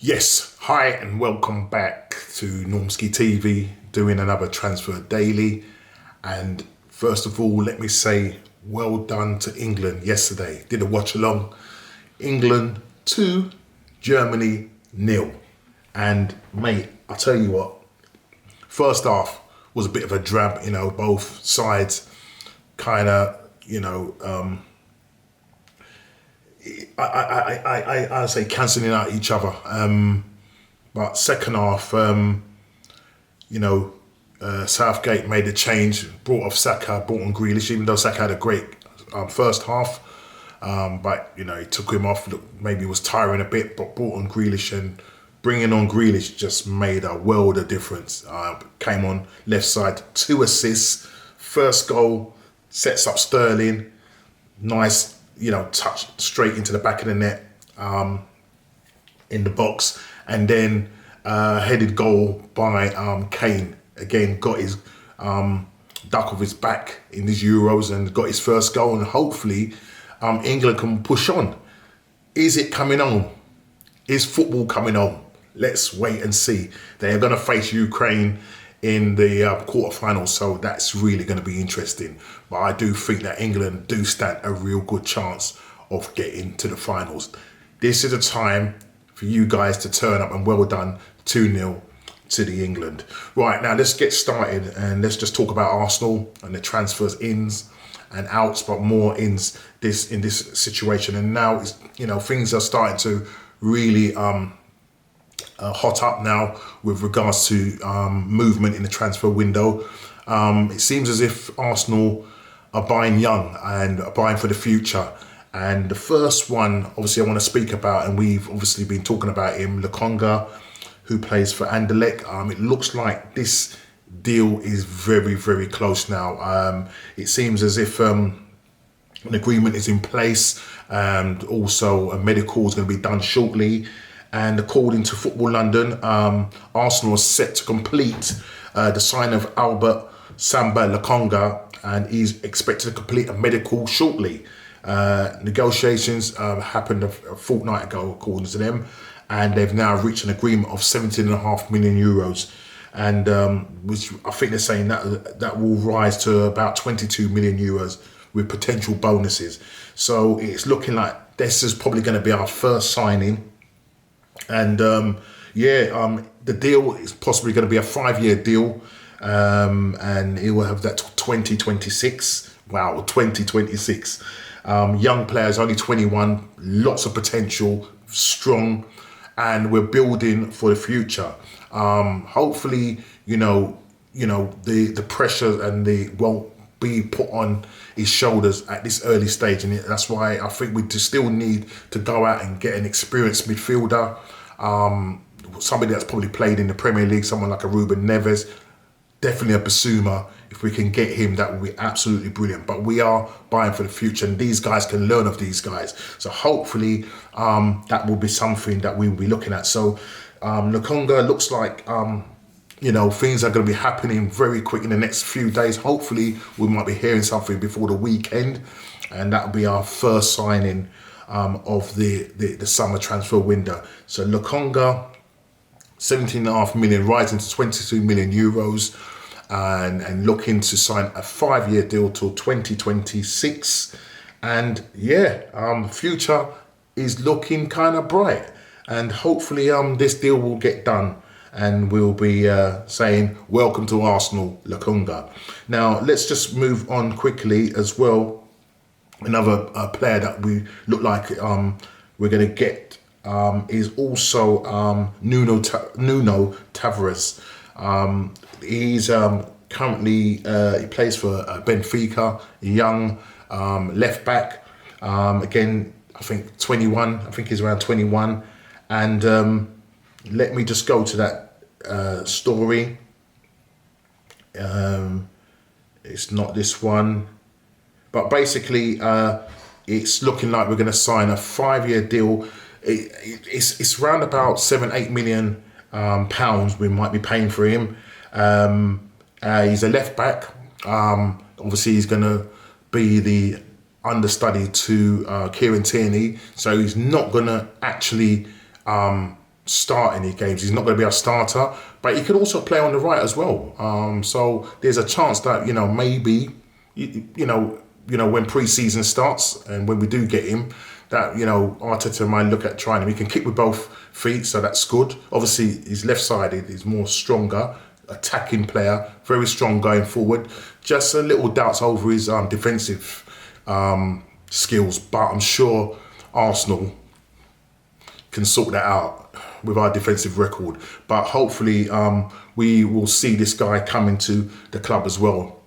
Yes, hi and welcome back to NTV, doing another transfer daily. And first of all, let me say well done to England yesterday. Did a watch along. England 2, Germany 0. And mate, I'll tell you what, first half was a bit of a drab, both sides kind of, I say cancelling out each other. But second half, Southgate made a change, brought off Saka, brought on Grealish, even though Saka had a great first half. But, he took him off, maybe he was tiring a bit, but brought on Grealish, and bringing on Grealish just made a world of difference. Came on left side, 2 assists, first goal, sets up Sterling, nice, touch straight into the back of the net in the box, and then headed goal by Kane. Again, got his duck off his back in these Euros and got his first goal, and hopefully England can push on. Is it coming on? Is football coming on? Let's wait and see. They are going to face Ukraine in the quarterfinals, so that's really going to be interesting. But I do think that England do stand a real good chance of getting to the finals. This is a time for you guys to turn up, and well done, 2-0 to the England. Right, now let's get started and let's just talk about Arsenal and the transfers ins and outs, but more ins in this situation. And now it's, things are starting to really hot up now with regards to movement in the transfer window. It seems as if Arsenal are buying young and are buying for the future. And the first one, obviously, I want to speak about, and we've obviously been talking about him, Lokonga, who plays for Anderlecht. It looks like this deal is very, very close now. It seems as if an agreement is in place, and also a medical is going to be done shortly. And according to Football London, Arsenal is set to complete the signing of Albert Samba Lokonga, and he's expected to complete a medical shortly. Negotiations happened a fortnight ago, according to them, and they've now reached an agreement of 17.5 million euros, and which I think they're saying that will rise to about 22 million euros with potential bonuses. So it's looking like this is probably going to be our first signing. And the deal is possibly going to be a 5-year deal, and it will have that 2026. Wow, 2026. Young players, only 21, lots of potential, strong, and we're building for the future. Hopefully, the pressure and the won't be put on his shoulders at this early stage, and that's why I think we still need to go out and get an experienced midfielder, somebody that's probably played in the Premier League, someone like a Ruben Neves, definitely a Basuma. If we can get him, that would be absolutely brilliant. But we are buying for the future, and these guys can learn of these guys. So hopefully that will be something that we will be looking at. So Lokonga looks like things are going to be happening very quick in the next few days. Hopefully, we might be hearing something before the weekend, and that will be our first signing of the summer transfer window. So Lokonga, 17.5 million, rising to 22 million euros, and looking to sign a 5-year deal till 2026. And the future is looking kind of bright, and hopefully this deal will get done. And we'll be saying, welcome to Arsenal, Lokonga. Now, let's just move on quickly as well. Another player that we look like we're going to get is also Nuno Tavares. He's currently, he plays for Benfica, a young left back. Again, I think 21, I think he's around 21. And let me just go to that story. It's not this one, but basically it's looking like we're going to sign a 5-year deal. It's around about 7-8 million pounds we might be paying for him. He's a left back. Obviously he's going to be the understudy to Kieran Tierney, so he's not going to actually start any games. He's not going to be a starter, but he can also play on the right as well. So there's a chance that, maybe, when pre-season starts and when we do get him, that, Arteta might look at trying him. He can kick with both feet, so that's good. Obviously, he's left-sided, he's more stronger, attacking player, very strong going forward. Just a little doubts over his defensive skills, but I'm sure Arsenal can sort that out with our defensive record. But hopefully we will see this guy come into the club as well.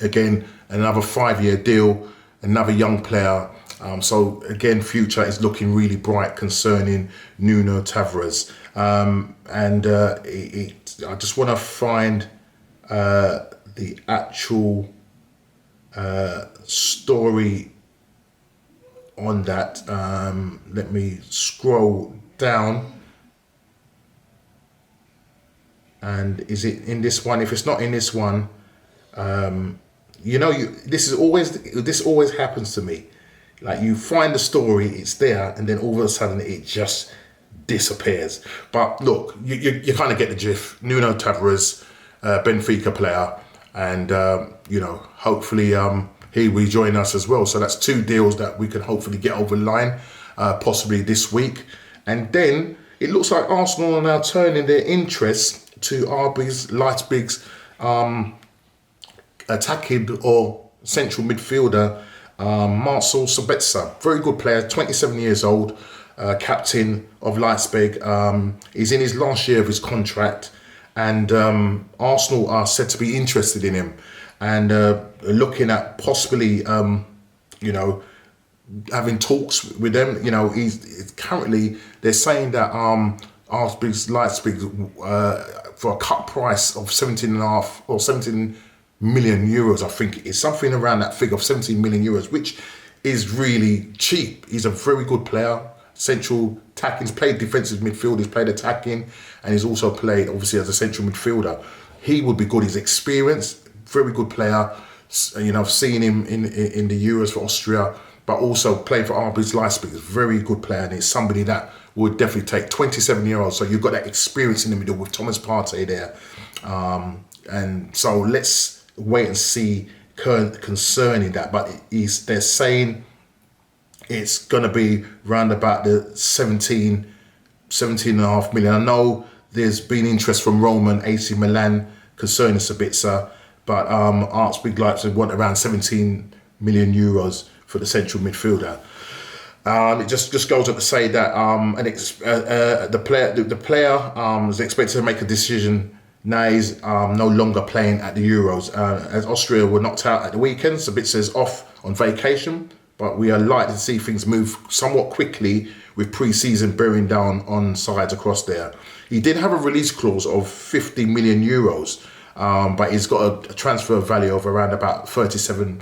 Again, another 5-year deal, another young player. So again, future is looking really bright concerning Nuno Tavares. I just want to find the actual story on that. Let me scroll down. And is it in this one? If it's not in this one, this always happens to me. Like, you find the story, it's there, and then all of a sudden it just disappears. But look, you kind of get the gist. Nuno Tavares, Benfica player, and hopefully he will join us as well. So that's 2 deals that we can hopefully get over the line, possibly this week. And then it looks like Arsenal are now turning their interest to RB Leipzig's attacking or central midfielder, Marcel Sabitzer. Very good player, 27 years old, captain of Leipzig. He's in his last year of his contract, and Arsenal are said to be interested in him and looking at possibly, having talks with them. He's currently, they're saying that RB Leipzig for a cut price of 17.5 or 17 million euros, I think it is, something around that figure of 17 million euros, which is really cheap. He's a very good player, central attacking. He's played defensive midfield, he's played attacking, and he's also played obviously as a central midfielder. He would be good. He's experienced, very good player. I've seen him in the Euros for Austria, but also playing for RB Leipzig. Is a very good player, and it's somebody that would definitely take 27-year-olds. So you've got that experience in the middle with Thomas Partey there. And so let's wait and see concerning that. But they're saying it's going to be around about the 17.5 million. I know there's been interest from Roma and AC Milan concerning Sabitzer, but RB Leipzig want around 17 million euros for the central midfielder. It just goes on to say that the player is expected to make a decision. Now he's no longer playing at the Euros. As Austria were knocked out at the weekend, Sabitzer's off on vacation, but we are likely to see things move somewhat quickly with pre-season bearing down on sides across there. He did have a release clause of 50 million euros, but he's got a transfer value of around about 37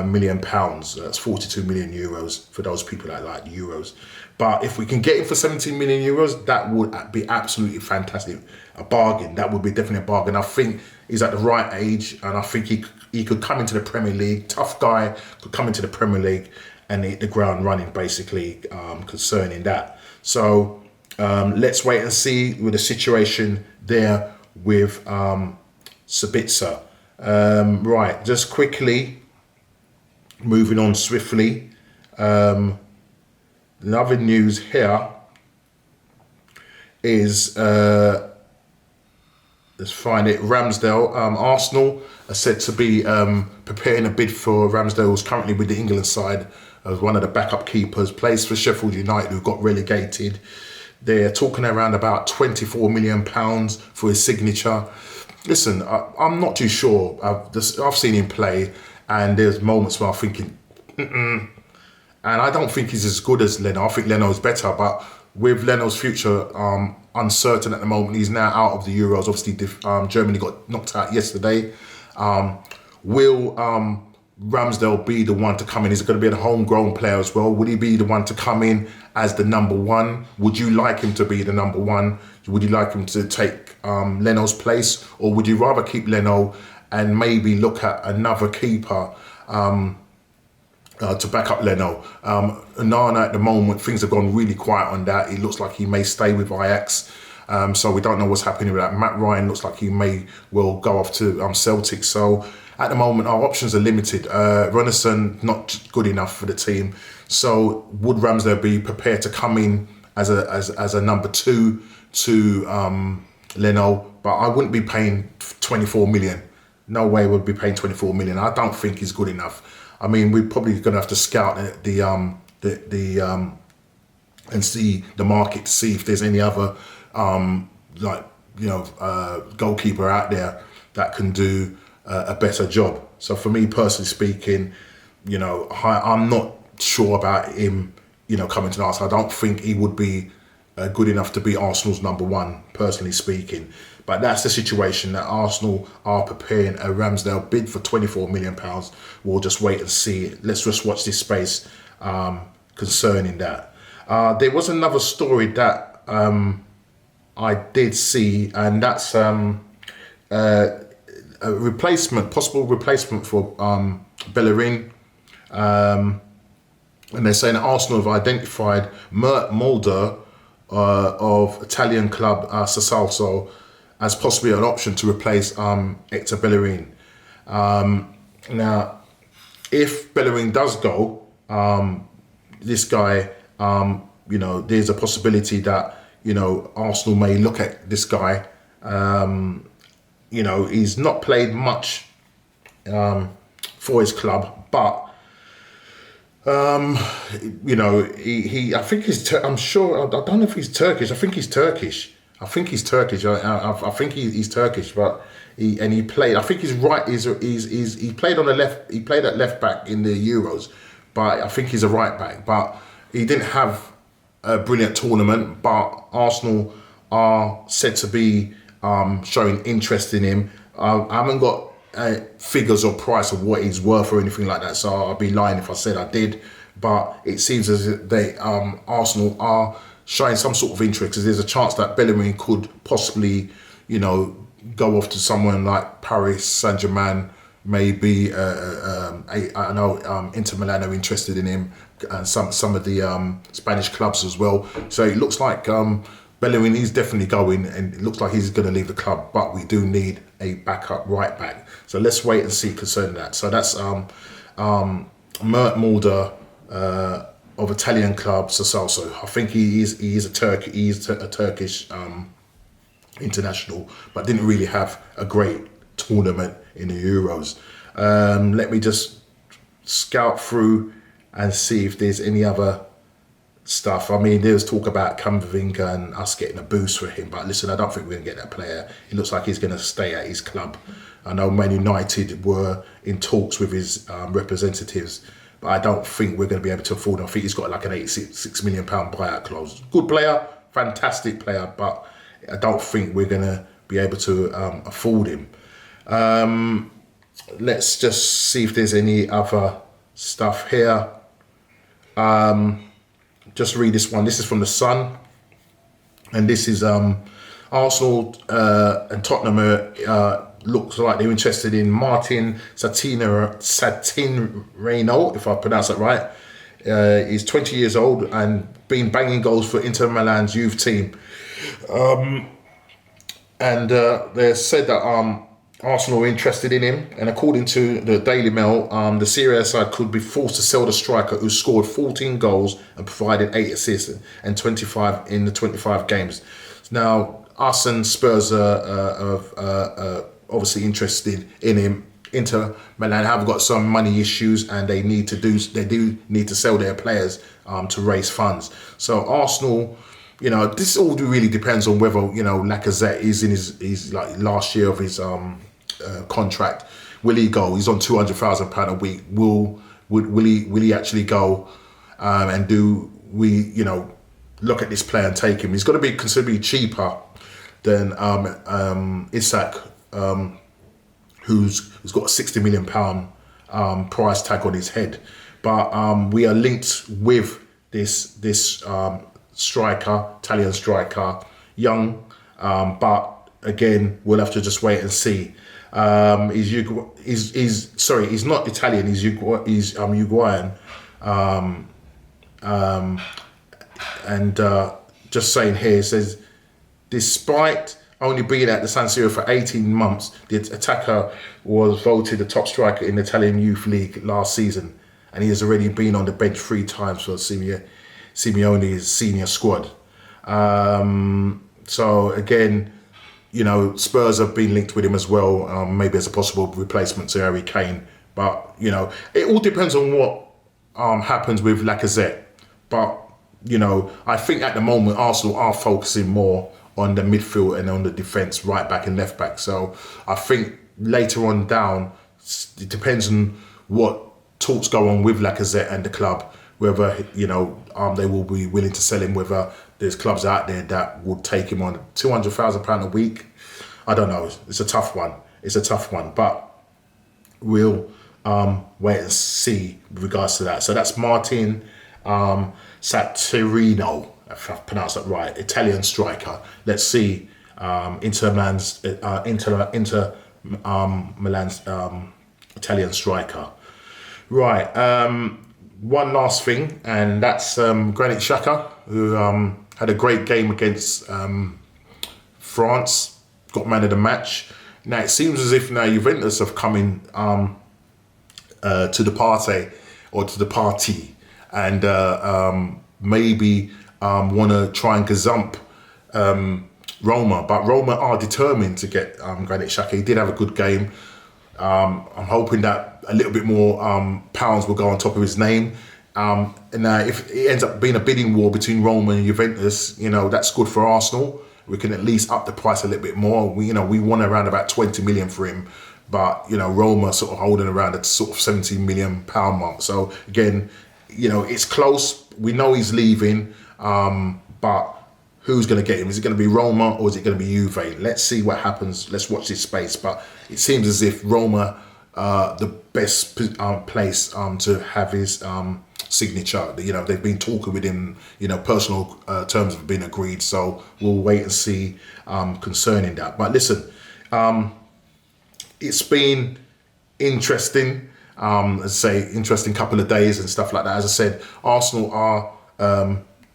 million pounds. That's 42 million euros for those people that like euros. But if we can get him for 17 million euros, that would be absolutely fantastic. A bargain. That would be definitely a bargain. I think he's at the right age, and I think he could come into the Premier League. Tough guy, could come into the Premier League and hit the ground running, basically, concerning that. So let's wait and see with the situation there with Sabitzer. Right, just quickly, moving on swiftly. Another news here is, let's find it, Ramsdale. Arsenal are said to be preparing a bid for Ramsdale, who's currently with the England side as one of the backup keepers, plays for Sheffield United, who got relegated. They're talking around about £24 million for his signature. Listen, I'm not too sure. I've seen him play, and there's moments where I'm thinking, and I don't think he's as good as Leno. I think Leno's better, but with Leno's future uncertain at the moment, he's now out of the Euros. Obviously, Germany got knocked out yesterday. Will Ramsdale be the one to come in? Is it going to be a homegrown player as well? Would he be the one to come in as the number one? Would you like him to be the number one? Would you like him to take Leno's place? Or would you rather keep Leno and maybe look at another keeper to back up Leno. Nana at the moment, things have gone really quiet on that. It looks like he may stay with Ajax. So we don't know what's happening with that. Matt Ryan looks like he may well go off to Celtic. So at the moment, our options are limited. Runnison, not good enough for the team. So would Ramsdale be prepared to come in as a number 2 to Leno? But I wouldn't be paying 24 million. No way would be paying 24 million. I don't think he's good enough. I mean, we're probably going to have to scout and see the market to see if there's any other goalkeeper out there that can do a better job. So for me personally speaking, I'm not sure about him, coming to Arsenal. I don't think he would be good enough to be Arsenal's number 1, personally speaking. But that's the situation, that Arsenal are preparing a Ramsdale bid for £24 million. We'll just wait and see. Let's just watch this space concerning that. There was another story that I did see, and that's a possible replacement for Bellerin. And they're saying that Arsenal have identified Mert Mulder of Italian club Sassuolo as possibly an option to replace Hector Bellerin. Now, if Bellerin does go, this guy, there's a possibility that, Arsenal may look at this guy. He's not played much for his club, but he I think he's I'm sure, I don't know if he's Turkish. I think he's Turkish. I think he's Turkish, but he played. I think he's right. He played on the left. He played at left back in the Euros, but I think he's a right back. But he didn't have a brilliant tournament. But Arsenal are said to be showing interest in him. I haven't got figures or price of what he's worth or anything like that, so I'd be lying if I said I did. But it seems as if Arsenal are showing some sort of interest, because there's a chance that Bellerin could possibly, go off to someone like Paris Saint-Germain, maybe. I know Inter Milan are interested in him, and some of the Spanish clubs as well. So it looks like Bellerin is definitely going, and it looks like he's going to leave the club. But we do need a backup right back. So let's wait and see concerning that. So that's Mert Mulder of Italian club Sassuolo. I think he is a Turkish international, but didn't really have a great tournament in the Euros. Let me just scout through and see if there's any other stuff. I mean, there's talk about Camavinga and us getting a boost for him, but listen, I don't think we're going to get that player. It looks like he's going to stay at his club. I know Man United were in talks with his representatives, but I don't think we're going to be able to afford him. I think he's got like an £86 million buyout clause. Good player, fantastic player, but I don't think we're going to be able to afford him. Let's just see if there's any other stuff here. Just read this one. This is from The Sun. And this is Arsenal and Tottenham looks like they're interested in Martin Satinreino, if I pronounce that right. He's 20 years old and been banging goals for Inter Milan's youth team. They said that Arsenal are interested in him, and according to the Daily Mail, the Serie A side could be forced to sell the striker who scored 14 goals and provided 8 assists and 25 in the 25 games. Now, us and Spurs are obviously interested in him. Inter Milan have got some money issues, and they do need to sell their players to raise funds. So Arsenal, this all really depends on whether Lacazette is in his like last year of his contract. Will he go? He's on £200,000 a week. Will he actually go? And do we look at this player and take him? He's going to be considerably cheaper than Isak, who's got a £60 million price tag on his head. But we are linked with this striker, Italian striker, young, but again, we'll have to just wait and see. He's not Italian. He's Uruguayan. And just saying here, it says, despite only being at the San Siro for 18 months, the attacker was voted the top striker in the Italian Youth League last season, and he has already been on the bench 3 times for Simeone's senior squad. So again, you know, Spurs have been linked with him as well, maybe as a possible replacement to Harry Kane. But, you know, it all depends on what happens with Lacazette. But, you know, I think at the moment Arsenal are focusing more on the midfield and on the defence, right back and left back. So I think later on down, it depends on what talks go on with Lacazette and the club, whether, you know, they will be willing to sell him, whether there's clubs out there that would take him on £200,000 a week. I don't know. It's a tough one. But we'll wait and see with regards to that. So that's Martin Saturnino, if I've pronounced that right, Italian striker. Let's see Inter Milan's Italian striker. Right. One last thing, and that's Granit Xhaka, who had a great game against France, got man of the match. Now it seems as if now Juventus have come in to the party, and maybe want to try and gazump Roma, but Roma are determined to get Granit Xhaka. He did have a good game. I'm hoping that a little bit more pounds will go on top of his name. And if it ends up being a bidding war between Roma and Juventus, you know, that's good for Arsenal. We can at least up the price a little bit more. We won around about 20 million for him, but, you know, Roma sort of holding around at sort of 17 million pound mark. So again, you know, it's close. We know he's leaving, but who's going to get him? Is it going to be Roma or is it going to be Juve? Let's see what happens. Let's watch this space. But it seems as if Roma the best place to have his signature. You know, they've been talking with him, you know, personal terms have been agreed. So we'll wait and see concerning that. But listen, it's been interesting. As I say, interesting couple of days and stuff like that. As I said, Arsenal are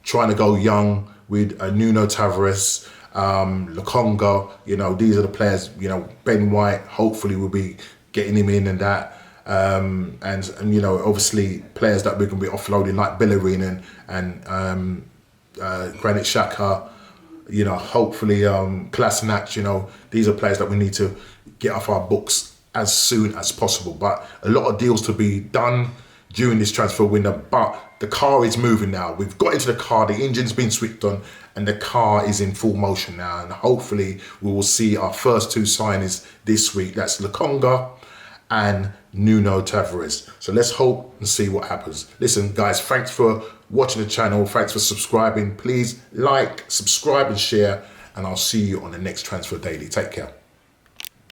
trying to go young with Nuno Tavares, Lokonga. You know, these are the players. You know, Ben White hopefully will be getting him in and that. And you know, obviously players that we can be offloading like Bellerin and Granit Xhaka. You know, hopefully Kolasinac. You know, these are players that we need to get off our books as soon as possible. But a lot of deals to be done during this transfer window. But the car is moving now. We've got into the car, the engine's been switched on, and the car is in full motion now. And hopefully we will see our first 2 signings this week. That's Lokonga and Nuno Tavares. So let's hope and see what happens. Listen, guys, thanks for watching the channel. Thanks for subscribing. Please like, subscribe and share, and I'll see you on the next Transfer Daily. Take care.